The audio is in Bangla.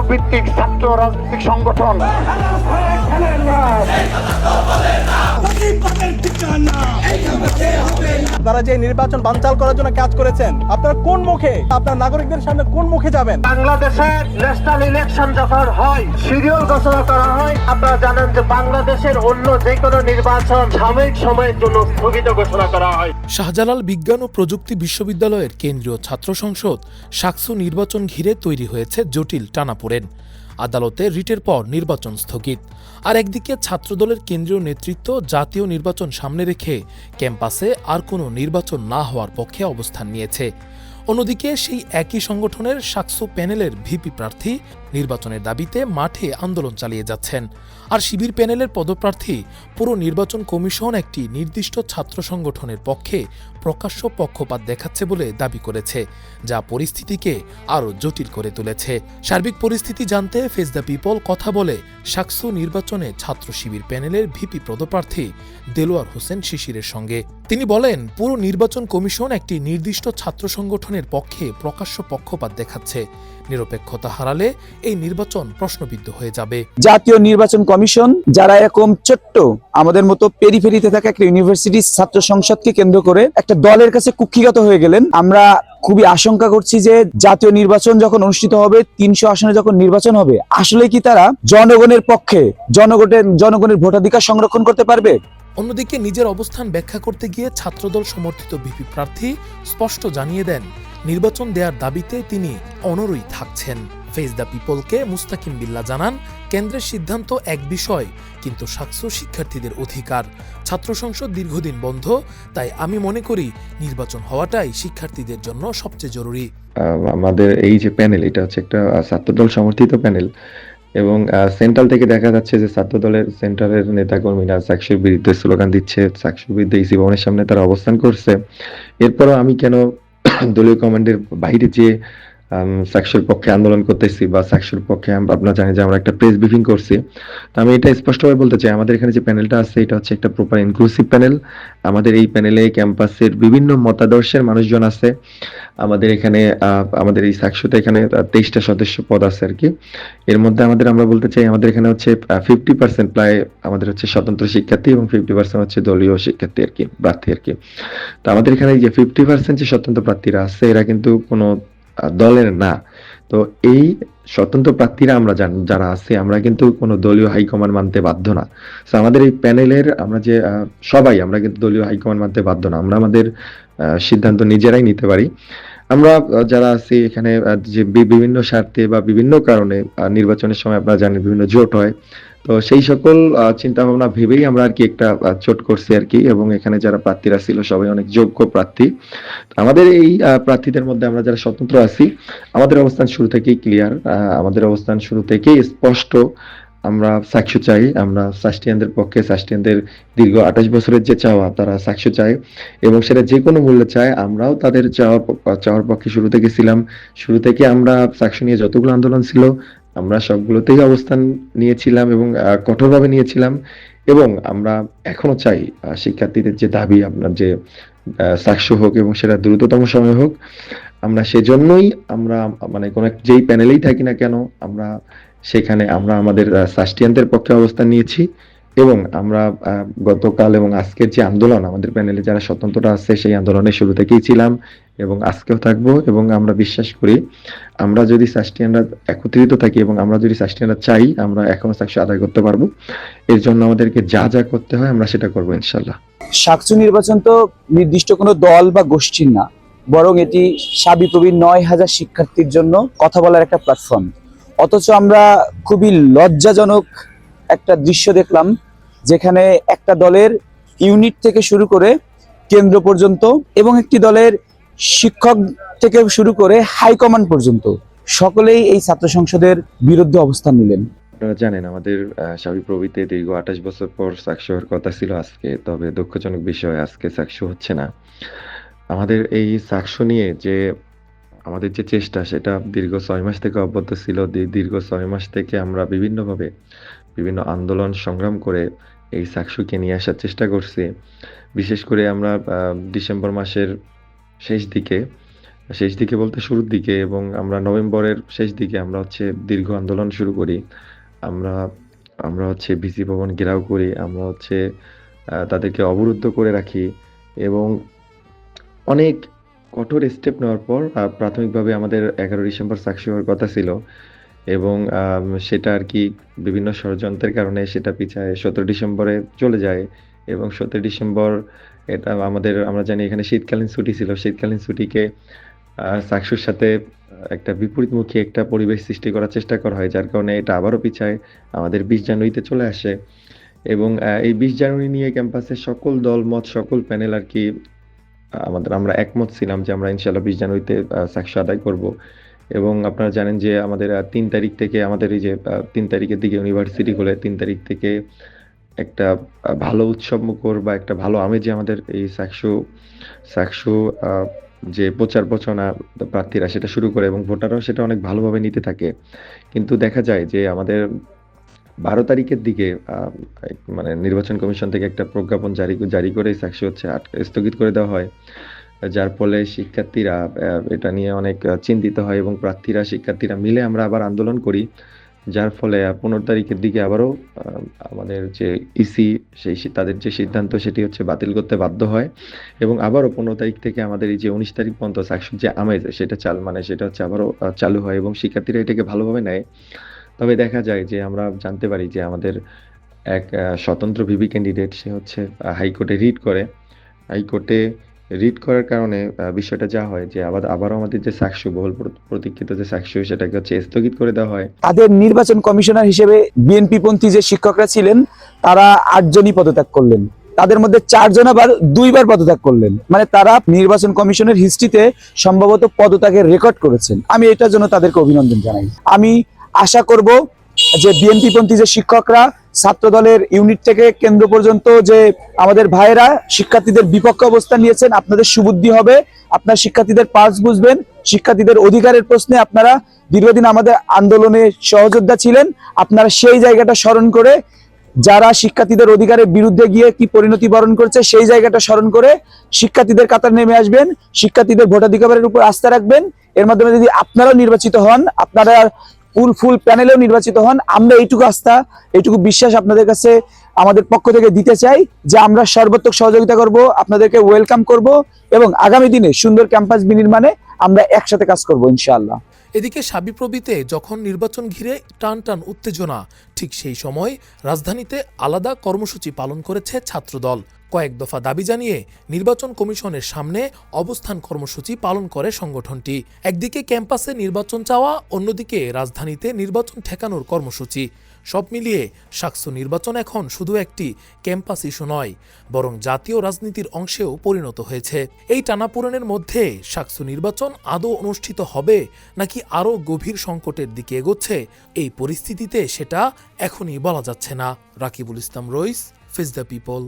ভিত্তিক ছাত্র রাজনৈতিক সংগঠন। আপনারা যে নির্বাচন বানচাল করার জন্য কাজ করেছেন, আপনারা কোন মুখে, আপনার নাগরিকদের সামনে কোন মুখে যাবেন? বাংলাদেশে ন্যাশনাল ইলেকশন যখন হয়, শিডিউল ঘোষণা করা হয়, আপনারা জানেন যে বাংলাদেশের অন্য যে কোনো নির্বাচন সাময়িক সময়ের জন্য স্থগিত ঘোষণা করা হয়। শাহজালাল বিজ্ঞান ও প্রযুক্তি বিশ্ববিদ্যালয়ের কেন্দ্রীয় ছাত্র সংসদ শাকসু নির্বাচন ঘিরে তৈরি হয়েছে জটিল টানাপোড়েন। আদালতে রিটের পর নির্বাচন স্থগিত, আর একদিকে ছাত্রদলের কেন্দ্রীয় নেতৃত্ব জাতীয় নির্বাচন সামনে রেখে ক্যাম্পাসে আর কোনো নির্বাচন না হওয়ার পক্ষে অবস্থান নিয়েছে। অন্যদিকে সেই একই সংগঠনের শাকসু প্যানেলের ভিপি প্রার্থী নির্বাচনের দাবিতে মাঠে আন্দোলন চালিয়ে যাচ্ছেন, আর শিবির প্যানেলের পদপ্রার্থী পুরো নির্বাচন কমিশন একটি নির্দিষ্ট ছাত্র সংগঠনের পক্ষে প্রকাশ্য পক্ষপাত দেখাচ্ছে বলে দাবি করেছে, যা পরিস্থিতিকে আরও জটিল করে তুলেছে। সার্বিক পরিস্থিতি জানতে ফেস দ্য পিপল কথা বলে শাকসু নির্বাচনে ছাত্র শিবির প্যানেলের ভিপি পদপ্রার্থী দেলোয়ার হোসেন শিশিরের সঙ্গে। তিনি বলেন, পুরো নির্বাচন কমিশন একটি নির্দিষ্ট ছাত্র সংগঠনের পক্ষে প্রকাশ্য পক্ষপাত দেখাচ্ছে। নিরপেক্ষতা হারালে এই নির্বাচন প্রশ্নবিদ্ধ হয়ে যাবে। জাতীয় নির্বাচন কমিশন যারা এরকম ছোট্ট আমাদের মতো পেরিফেরিতে থাকা একটা ইউনিভার্সিটির ছাত্র সংসদকে কেন্দ্র করে একটা দলের কাছে কুক্ষিগত হয়ে গেলেন। আমরা খুবই আশঙ্কা করছি যে জাতীয় নির্বাচন যখন অনুষ্ঠিত হবে, 300 আসনে যখন নির্বাচন হবে, আসলে কি তারা জনগণের পক্ষে জনগণের ভোটাধিকার সংরক্ষণ করতে পারবে? অন্যদিকে নিজের অবস্থান ব্যাখ্যা করতে গিয়ে ছাত্রদল সমর্থিত ভিপি প্রার্থী স্পষ্ট জানিয়ে দেন, নির্বাচন দেওয়ার দাবিতে তিনি অনড়ই থাকছেন। ফেস দ্য পিপলকে মুস্তাকিম বিল্লাহ জানান, কেন্দ্রের সিদ্ধান্ত এক বিষয়, কিন্তু শাকসু শিক্ষার্থীদের অধিকার। ছাত্র সংসদ দীর্ঘদিন বন্ধ, তাই আমি মনে করি নির্বাচন হওয়াটাই শিক্ষার্থীদের জন্য সবচেয়ে জরুরি। আমাদের এই যে প্যানেল, এটা হচ্ছে একটা ছাত্রদল সমর্থিত প্যানেল, এবং সেন্ট্রাল থেকে দেখা যাচ্ছে যে ছাত্রদলের সেন্ট্রালের নেতাকর্মীরা চাকসুর বিরুদ্ধে স্লোগান দিচ্ছে, চাকসুর বিরুদ্ধে ইসি ভবনের সামনে তারা অবস্থান করছে। এরপরও আমি কেন দলীয় কমান্ডের বাইরে যে চাকসুর পক্ষে আন্দোলন করতেছি বা চাকসুর পক্ষে আপনারা জানেন যে আমরা একটা প্রেস ব্রিফিং করছি। তো আমি এটা স্পষ্টভাবে বলতে চাই, আমাদের এখানে যে প্যানেলটা আছে এটা হচ্ছে একটা প্রপার ইনক্লুসিভ প্যানেল। আমাদের এই প্যানেলে ক্যাম্পাসের বিভিন্ন মতাদর্শের মানুষজন আছে। আমাদের এখানে আমাদের এই চাকসুতে এখানে 23টা সদস্য পদ আছে আর কি। এর মধ্যে আমরা বলতে চাই, আমাদের এখানে হচ্ছে 50% প্রায় আমাদের হচ্ছে স্বতন্ত্র শিক্ষার্থী এবং 50% হচ্ছে দলীয় শিক্ষার্থী আর কি, প্রার্থী আর কি। তো আমাদের এখানে যে 50% যে স্বতন্ত্র প্রার্থীরা আছে, এরা কিন্তু কোনো দলের না। তো এই স্বতন্ত্র প্রার্থীরা আমরা যারা আছে, আমরা কিন্তু কোনো দলীয় হাইকমান্ড মানতে বাধ্য না। তো আমাদের এই প্যানেলের আমরা যে সবাই, আমরা কিন্তু দলীয় হাইকমান্ড মানতে বাধ্য না। আমরা আমাদের সিদ্ধান্ত নিজেরাই নিতে পারি। আমরা যারা আছি এখানে যে বিভিন্ন স্বার্থে বা বিভিন্ন কারণে নির্বাচনের সময় আপনারা জানেন বিভিন্ন জোট হয়, তো সেই সকল চিন্তা ভাবনা ভেবেই আমরা আর কি একটা জোট করছি আর কি। এবং এখানে যারা প্রার্থীরা ছিল সবাই অনেক যোগ্য প্রার্থী। আমাদের এই প্রার্থীদের মধ্যে আমরা যারা স্বতন্ত্র আছি, আমাদের অবস্থান শুরু থেকেই ক্লিয়ার, আমাদের অবস্থান শুরু থেকেই স্পষ্ট। আমরা চাকসু চাই, আমরা সাস্টিয়ানদের পক্ষে, সাস্টিয়ানদের দীর্ঘ 28 বছরের যে চাওয়া, তারা চাকসু চায় এবং সেটা যে কোনো মূল্যে চায়। আমরাও তাদের চাওয়ার পক্ষে শুরু থেকে ছিলাম। শুরু থেকে আমরা চাকসু নিয়ে যতগুলো আন্দোলন ছিল, আমরা সবগুলোতেই অবস্থান নিয়েছিলাম এবং কঠোরভাবে নিয়েছিলাম। এবং আমরা এখনো চাই শিক্ষার্থীদের যে দাবি, আপনার যে চাকসু হোক এবং সেটা দ্রুততম সময় হোক। আমরা সেজন্যই আমরা মানে কোন যেই প্যানেলেই থাকি না কেন, আমরা সেখানে আমরা আমাদের সাস্টিয়ানদের পক্ষে অবস্থান নিয়েছি। এবং আমরা গতকাল এবং আজকের যে আন্দোলন, আমাদের প্যানেলে যারা স্বতন্ত্ররা আছে সেই আন্দোলনে শুরু থেকেই ছিলাম এবং আজকেও থাকবো। এবং আমরা বিশ্বাস করি, আমরা যদি সাস্টিয়ানরা একত্রিত থাকি এবং আমরা যদি সাস্টিয়ানরা চাই, আমরা এখনো চাকসু আদায় করতে পারবো। এর জন্য আমাদেরকে যা যা করতে হয় আমরা সেটা করবো ইনশাল্লাহ। শাকসু নির্বাচন তো নির্দিষ্ট কোনো দল বা গোষ্ঠীর না, বরং এটি শাবিপ্রবীণ 9000 শিক্ষার্থীর জন্য কথা বলার একটা প্ল্যাটফর্ম। অথচ আমরা খুবই লজ্জাজনক একটা দৃশ্য দেখলাম, যেখানে একটা দলের ইউনিট থেকে শুরু করে কেন্দ্র পর্যন্ত এবং একটি দলের শিক্ষক থেকে শুরু করে হাইকমান্ড পর্যন্ত সকলেই এই ছাত্র সংসদের বিরুদ্ধে অবস্থান নিলেন। আপনারা জানেন আমাদের শাবিপ্রবিতে দীর্ঘ 28 বছর পর চাকসু হওয়ার কথা ছিল আজকে, তবে দুঃখজনক বিষয় আজকে চাকসু হচ্ছে না। আমাদের এই চাকসু নিয়ে যে আমাদের যে চেষ্টা, সেটা দীর্ঘ 6 মাস থেকে অব্যাহত ছিল। দীর্ঘ 6 মাস থেকে আমরা বিভিন্নভাবে বিভিন্ন আন্দোলন সংগ্রাম করে এই চাকসুকে নিয়ে আসার চেষ্টা করছি। বিশেষ করে আমরা ডিসেম্বর মাসের শেষ দিকে শেষ দিকে বলতে শুরুর দিকে, এবং আমরা নভেম্বরের শেষ দিকে আমরা হচ্ছে দীর্ঘ আন্দোলন শুরু করি। আমরা আমরা হচ্ছে ভিসি ভবন ঘেরাও করি, আমরা হচ্ছে তাদেরকে অবরুদ্ধ করে রাখি, এবং অনেক কঠোর স্টেপ নেওয়ার পর প্রাথমিকভাবে আমাদের 11 ডিসেম্বর সাকসেস হওয়ার কথা ছিল, এবং সেটা আর কি বিভিন্ন ষড়যন্ত্রের কারণে সেটা পিছায় 17 ডিসেম্বরে চলে যায়। এবং 17 ডিসেম্বর এটা আমরা জানি এখানে শীতকালীন ছুটি ছিল, শীতকালীন ছুটিকে চাকসুর সাথে একটা বিপরীতমুখী একটা পরিবেশ সৃষ্টি করার চেষ্টা করা হয়, যার কারণে এটা আবারও পিছায় আমাদের 20 জানুয়ারিতে চলে আসে। এবং এই 20 জানুয়ারি নিয়ে ক্যাম্পাসের সকল দলমত, সকল প্যানেল আর কি আমরা একমত ছিলাম যে আমরা ইনশাল্লাহ 20 জানুয়ারিতে চাকসু আদায় করব। এবং আপনারা জানেন যে আমাদের 3 তারিখ থেকে আমাদের এই যে 3 তারিখের দিকে ইউনিভার্সিটি খুলে, 3 তারিখ থেকে একটা ভালো উৎসবমুখর বা একটা ভালো আমেজে আমাদের এই চাকসু যে প্রচার প্রচারণা প্রার্থীরা সেটা শুরু করে, এবং ভোটাররাও সেটা অনেক ভালোভাবে নিতে থাকে। কিন্তু দেখা যায় যে আমাদের 12 তারিখের দিকে মানে নির্বাচন কমিশন থেকে একটা প্রজ্ঞাপন জারি করে চাকসু হচ্ছে স্থগিত করে দেওয়া হয়, যার ফলে শিক্ষার্থীরা এটা নিয়ে অনেক চিন্তিত হয়, এবং শিক্ষার্থীরা মিলে আমরা আবার আন্দোলন করি, যার ফলে 15 তারিখের দিকে আবারও আমাদের যে ইসি তাদের যে সিদ্ধান্ত সেটি হচ্ছে বাতিল করতে বাধ্য হয়, এবং আবারও 15 তারিখ থেকে আমাদের এই যে 19 তারিখ পর্যন্ত চাকসুর যে আমেজ সেটা সেটা হচ্ছে আবারও চালু হয়, এবং শিক্ষার্থীরা এটাকে ভালোভাবে নেয়। তবে দেখা যায় যে আমরা জানতে পারি যে আমাদের এক স্বতন্ত্র ভিপি ক্যান্ডিডেট সে হচ্ছে হাইকোর্টে হাইকোর্টে রিট করার কারণে বিষয়টা যা হয় যে আবারও আমাদের যে চাকসু বহুল প্রতীক্ষিত যে চাকসু সেটাকে হচ্ছে স্থগিত করে দেওয়া হয়। তাদের নির্বাচন কমিশনার হিসেবে বিএনপি পন্থী যে শিক্ষকরা ছিলেন তারা 8 জনই পদত্যাগ করলেন, তাদের মধ্যে 4 জন আবার 2 বার পদত্যাগ করলেন। মানে তারা নির্বাচন কমিশনের হিস্ট্রিতে সম্ভবত পদত্যাগের রেকর্ড করেছেন। আমি এটার জন্য তাদেরকে অভিনন্দন জানাই। আমি আশা করব যে বিএনপি পন্থী যে শিক্ষকরা ছাত্র দলের ইউনিট থেকে কেন্দ্র পর্যন্ত যে আমাদের ভাইয়েরা শিক্ষার্থীদের বিপক্ষে অবস্থান নিয়েছেন, আপনাদের সুবুদ্ধি হবে, আপনার শিক্ষার্থীদের পালস বুঝবেন, শিক্ষার্থীদের অধিকারের প্রশ্নে আপনারা দীর্ঘদিন আমাদের আন্দোলনে সহযোদ্ধা ছিলেন, আপনারা সেই জায়গাটা স্মরণ করে যারা শিক্ষার্থীদের অধিকারের বিরুদ্ধে গিয়ে কি পরিণতি বরণ করছে সেই জায়গাটা স্মরণ করে শিক্ষার্থীদের কাতার নেমে আসবেন, শিক্ষার্থীদের ভোটাধিকারের উপর আস্থা রাখবেন। এর মাধ্যমে যদি আপনারাও নির্বাচিত হন, আপনারা ফুল প্যানেলেও নির্বাচিত হন, আমরা এইটুকু বিশ্বাস আপনাদের কাছে আমাদের পক্ষ থেকে দিতে চাই যে আমরা সর্বাত্মক সহযোগিতা করব, আপনাদেরকে ওয়েলকাম করব, এবং আগামী দিনে সুন্দর ক্যাম্পাস বিনির্মাণে আমরা একসাথে কাজ করব ইনশাআল্লাহ। এদিকে সাবিপ্রবিতে যখন নির্বাচন ঘিরে টান টান উত্তেজনা, ঠিক সেই সময় রাজধানীতে আলাদা কর্মসূচি পালন করেছে ছাত্রদল। কয়েক দফা দাবি জানিয়ে নির্বাচন কমিশনের সামনে অবস্থান কর্মসূচি পালন করে সংগঠনটি। একদিকে ক্যাম্পাসে নির্বাচন চাওয়া, অন্যদিকে রাজধানীতে নির্বাচন ঠেকানোর কর্মসূচি। সব মিলিয়ে চাকসু নির্বাচন এখন শুধু একটি ক্যাম্পাস ইস্যু নয়, বরং জাতীয় রাজনীতির অংশেও পরিণত হয়েছে। এই টানাপোড়েনের মধ্যে চাকসু নির্বাচন আদৌ অনুষ্ঠিত হবে নাকি আরও গভীর সংকটের দিকে এগোচ্ছে, এই পরিস্থিতিতে সেটা এখনই বলা যাচ্ছে না। রাকিবুল ইসলাম রইস, ফেস দ্য পিপল।